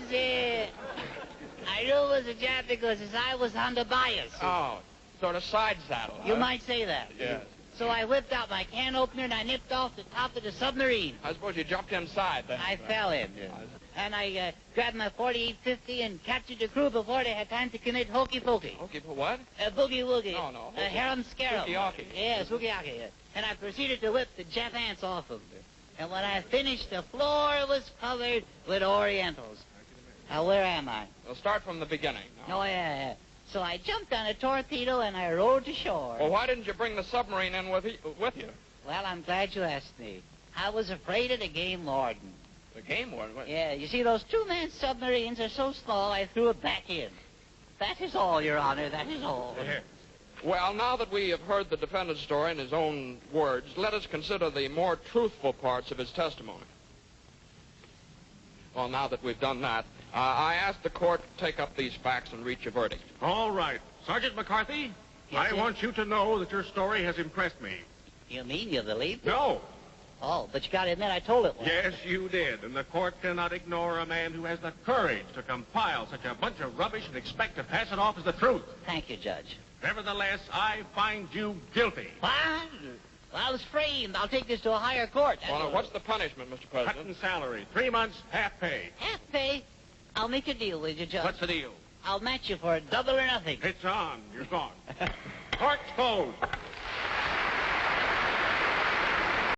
I knew it was a jab because his eye was on the bias. Oh, sort of side saddle. You might say that. Yes. So I whipped out my can opener and I nipped off the top of the submarine. I suppose you jumped inside then. I fell in. And I grabbed my .48-50 and captured the crew before they had time to commit hokey pokey. Okay, for what? Boogie woogie. Oh, no. Harem scarum. Sukiyaki. Yeah, sukiyaki. And I proceeded to whip the Jap ants off them. And when I finished, the floor was covered with Orientals. Now, where am I? We'll start from the beginning. Oh, yeah. So I jumped on a torpedo and I rowed to shore. Well, why didn't you bring the submarine in with you? Well, I'm glad you asked me. I was afraid of the game warden. The game warden? What? Yeah, you see, those two-man submarines are so small, I threw it back in. That is all, Your Honor, that is all. Well, now that we have heard the defendant's story in his own words, let us consider the more truthful parts of his testimony. Well, now that we've done that, I ask the court to take up these facts and reach a verdict. All right. Sergeant McCarthy, Yes, I sir? want you to know that your story has impressed me. You mean you believe me? No. Oh, but you gotta admit I told it once. Yes, you did. And the court cannot ignore a man who has the courage to compile such a bunch of rubbish and expect to pass it off as the truth. Thank you, Judge. Nevertheless, I find you guilty. What? Well, I was framed. I'll take this to a higher court. Well, now, what's the punishment, Mr. Cut President? in salary. 3 months, half pay. Half pay? I'll make a deal with you, Judge. What's the deal? I'll match you for double or nothing. It's on. You're gone. Court's closed.